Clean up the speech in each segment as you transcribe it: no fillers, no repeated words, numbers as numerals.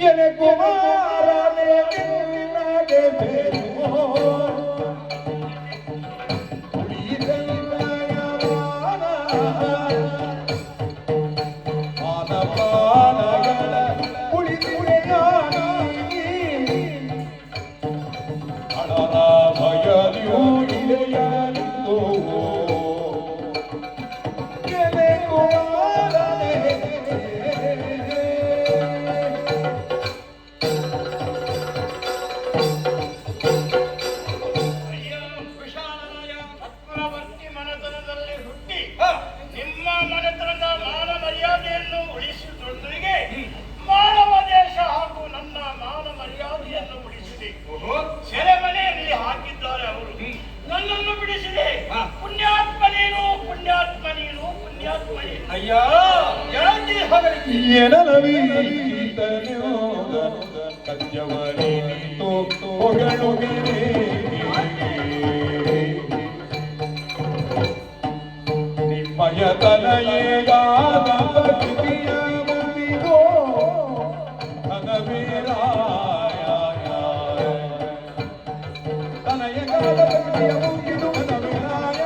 ಎಲೆ ಕುಮಾರನೇ ನಿನ್ನಗೆ ಬೇರು ಉಳಿದೆಲ್ಲಯ ಮಾನ ಪ್ರಾಣಗಳ ಉಳಿದಿರೆಯ ಅಡರ ಭಯದಿಯೋ ಇಳೆಯಲಿಂದು ಎಲೆ ಕುಮಾರನೇ ಸೆರೆಮನೆಯಲ್ಲಿ ಹಾಕಿದ್ದಾರೆ ಅವರು. ನನ್ನನ್ನು ಬಿಡಿಸಿದೆ. ಪುಣ್ಯಾತ್ಮ ನೀನು, ಪುಣ್ಯಾತ್ಮ ನೀನು, ಪುಣ್ಯಾತ್ಮ ನೀನು. ಅಯ್ಯ ಯಾಕೆ ಹೊಗಳಿಕೆ ಎನಲವೀತನೋ ಕದ್ಯವನೇ ನೀತೋ ಹೊಗಳುಗೆರೆ ನಿಮ್ಮಯ ತಲೆಯಾದ ಭಕ್ತಿಯ ಮುಗಿದೋ ಘನವೀರಾಯ ತನಯಗಾದ ಭಕ್ತಿಯ ಮುಗಿದು ಘನವೀರಾಯ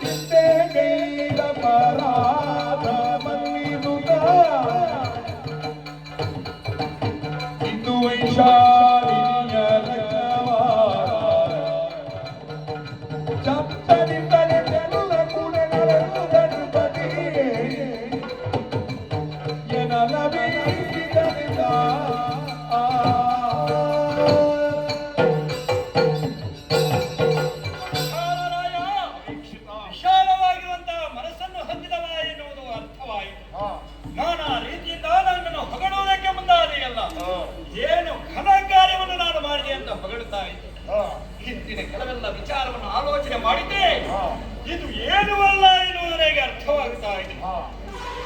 ಚಿಂತೆಗೈದ ಪರಾಧ ಮನ್ನಿದುದ ಇಂದು ವೈಶಾಲಿನಿಯ ಲಗ್ನವಾರ ಚಪ್ಪಲಿಂದಲೇ ಬೆಲ್ಲ ಕುಣೆಗಳನ್ನು ಗಣಪತಿಯೇ ಎನಲವೀಸಿದನಿಂದ ವಿಶಾಲವಾಗಿರುವಂತಹ ಮನಸ್ಸನ್ನು ಹೊಂದಿದವ ಎನ್ನುವುದು ಅರ್ಥವಾಯಿತು. ನಾನಾ ರೀತಿಯಿಂದ ನನ್ನನ್ನು ಹೊಗಳುವುದಕ್ಕೆ ಮುಂದಾದೆಯಲ್ಲ. ಏನು ಘನ ಕಾರ್ಯವನ್ನು ನಾನು ಮಾಡಿದೆ ಅಂತ ಹೊಗಳುತ್ತಾ ಇದ್ದೆ. ಹಿಂದಿನ ಕೆಲವೆಲ್ಲ ವಿಚಾರವನ್ನು ಆಲೋಚನೆ ಮಾಡಿದ್ದೆ. ಇದು ಏನೂ ಅಲ್ಲ ಎನ್ನುವುದು ನನಗೆ ಅರ್ಥವಾಗುತ್ತಾ ಇದೆ.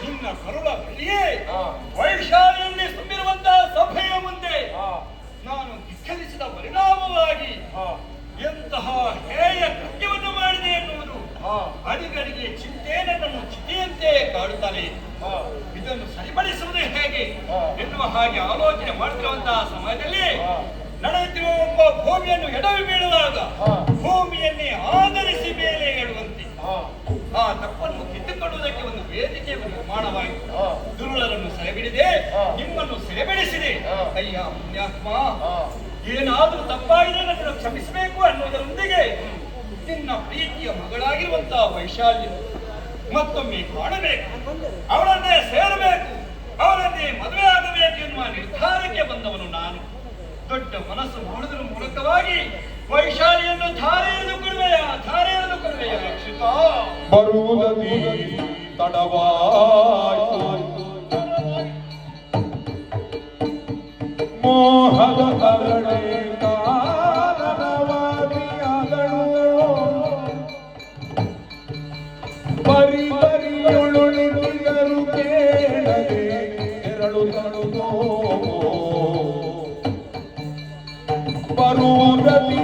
ನಿನ್ನ ಕರುಳ ಬಳಿಯೇ ವೈಶಾಲಿಯಲ್ಲಿ ತುಂಬಿರುವಂತಹ ಸಭೆಯ ಮುಂದೆ ನಾನು ಧಿಕ್ಕರಿಸಿದ ಪರಿಣಾಮವಾಗಿ ಎಂತಹ ಹೇಯ ಕೃತ್ಯವನ್ನು ಮಾಡಿದೆ ಎನ್ನುವುದು ಅಡಿಗಡಿಗೆ ಚಿಂತೆ ನನ್ನನ್ನು ಚಿತೆಯಂತೆ ಕಾಡುತ್ತಾನೆ. ಇದನ್ನು ಸರಿಪಡಿಸುವುದು ಹೇಗೆ ಎನ್ನುವ ಹಾಗೆ ಆಲೋಚನೆ ಮಾಡುತ್ತಿರುವಂತಹ ಸಮಯದಲ್ಲಿ ನಡೆಯುತ್ತಿರುವ ಒಬ್ಬ ಭೂಮಿಯನ್ನು ಎಡವಿ ಬೀಳುವಾಗ ಭೂಮಿಯನ್ನೇ ಆಧರಿಸಿ ಮೇಲೆ ಏಳುವಂತೆ ಆ ತಪ್ಪನ್ನು ತಿದ್ದುಕೊಳ್ಳುವುದಕ್ಕೆ ಒಂದು ವೇದಿಕೆ ನಿರ್ಮಾಣವಾಯಿತು. ದುರುಳರನ್ನು ಸೆರೆಬಿಡಿದೆ, ನಿಮ್ಮನ್ನು ಸೆರೆಬಿಡಿಸಿದೆ. ಅಯ್ಯ ಪುಣ್ಯಾತ್ಮ, ಏನಾದರೂ ತಪ್ಪಾಗಿದೆ ನನ್ನನ್ನು ಕ್ಷಮಿಸಬೇಕು ಅನ್ನುವುದರೊಂದಿಗೆ ನಿನ್ನ ಪ್ರೀತಿಯ ಮಗಳಾಗಿರುವಂತಹ ವೈಶಾಲ್ಯ ಮತ್ತೊಮ್ಮೆ ಕಾಣಬೇಕು, ಅವಳನ್ನೇ ಸೇರಬೇಕು, ಅವಳನ್ನೇ ಮದುವೆ ಆಗಬೇಕು ಎನ್ನುವ ನಿರ್ಧಾರಕ್ಕೆ ಬಂದವನು ನಾನು. ದೊಡ್ಡ ಮನಸ್ಸು ಮಾಡುವುದರ ಮೂಲಕವಾಗಿ ವೈಶಾಲಿಯನ್ನು ಧಾರೆ ಎಳೆದು ಕೊಡುವೆಯ ರಕ್ಷಿತ ಬರುವುದದಿ ತಡವಾಯಿತು ಮೋಹದ ಅರಳೆ ಕಾರಣವಾದಿಯಾದಳು ಬರಿ ಬರಿಯೊಳುಳಿದರು ಕೇಳದೆ ಎರಡು ತಳುದೋ ಬರುವುದದಿ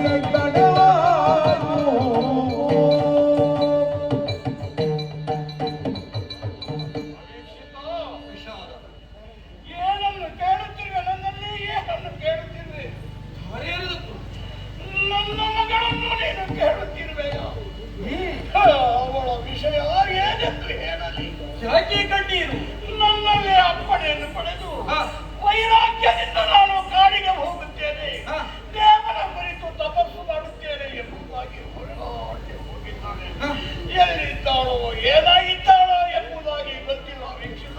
ಅವಳ ವಿಷಯ ಏನೆಂದು ಹೇಳಲಿ? ಯಾಕೆ ಕಣ್ಣೀರು? ನನ್ನಲ್ಲೇ ಅಪ್ಪಣೆಯನ್ನು ಪಡೆದು ವೈರಾಗ್ಯದಿಂದ ನಾನು ಕಾಡಿಗೆ ಹೋಗುತ್ತೇನೆ, ದೇವನ ಕುರಿತು ತಪಸ್ಸು ಮಾಡುತ್ತೇನೆ ಎಂಬುದಾಗಿ ಹೊರನಾಡಿ ಹೋಗಿದ್ದಾಳೆ. ಎಲ್ಲಿದ್ದಾಳೋ ಏನಾಗಿದ್ದಾಳೋ ಎಂಬುದಾಗಿ ಗೊತ್ತಿಲ್ಲ ವೀಕ್ಷಕ.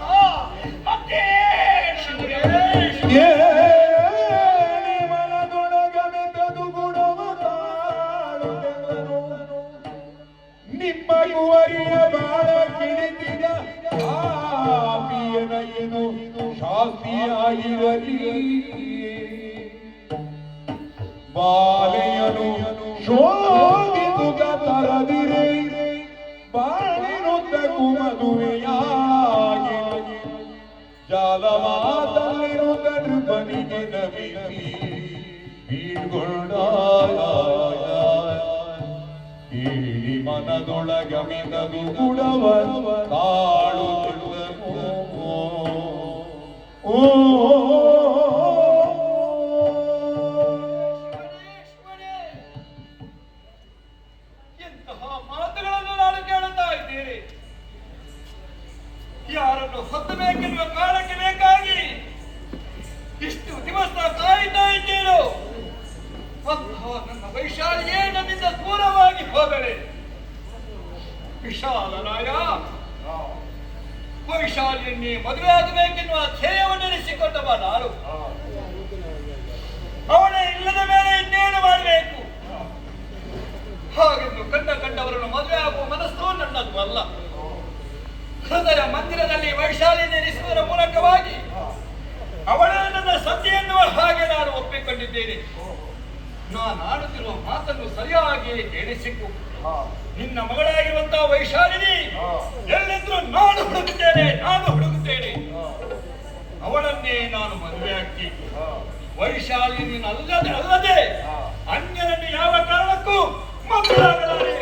ಮತ್ತೆ ನಿಮ್ಮ ಗುವರಿಯ ಬಾಳ ಕಿಡಿತಿದ ಆಪಿಯನಯ್ಯನು ಶಾಸ್ತಿಯಾಗಿರಲಿ ಬಾಲೆಯನು ಶೋಧಿಸುತ್ತ ತರದಿರೆ ಬಾಳಿನುದ್ದಕ್ಕೂ ಮದುವೆಯಾಗಿ ಜಾಲವಾದಲ್ಲಿರುತ್ತ ನೃಪನಿಗೆ ನಮಿಸಿ ಬೀಳ್ಗೊಂಡ ಈ ಮನದೊಳಗಮಿನದು ಗುಡವ ತಾಳುತ್ತಿರುವನು ವಿಶಾಲರಾಯ ವೈಶಾಲಿಯನ್ನೇ ಮದುವೆ ಆಗಬೇಕೆನ್ನುವ ಧ್ಯೇಯವನ್ನೆನಿಸಿಕೊಂಡವ ನಾನು. ಅವನೇ ಇಲ್ಲದ ಮೇಲೆ ಇನ್ನೇನು ಮಾಡಬೇಕು? ಹಾಗೆಂದು ಕಂಡವರನ್ನು ಮದುವೆ ಆಗುವ ಮನಸ್ಸು ನನ್ನದು ಅಲ್ಲ. ಹೃದಯ ಮಂದಿರದಲ್ಲಿ ವೈಶಾಲಿ ನೆನೆಸುವುದರ ಮೂಲಕವಾಗಿ ಅವಳೇ ನನ್ನ ಸತಿ ಎನ್ನುವ ಹಾಗೆ ನಾನು ಒಪ್ಪಿಕೊಂಡಿದ್ದೇನೆ. ನಾನು ಆಡುತ್ತಿರುವ ಮಾತನ್ನು ಸರಿಯಾಗಿ ಕೇಳಿಸಿಕು. ನಿನ್ನ ಮಗಳಾಗಿರುವಂತಹ ವೈಶಾಲಿನಿ ಎಲ್ಲೆಂದ್ರೂ ನಾನು ಹುಡುಕುತ್ತೇನೆ. ಅವಳನ್ನೇ ನಾನು ಮದುವೆ ಹಾಕಿ ವೈಶಾಲಿನಿ ಅಲ್ಲದೆ ಅನ್ಯರನ್ನು ಯಾವ ಕಾರಣಕ್ಕೂ ಮಕ್ಕಳಾಗಲಾರೆ.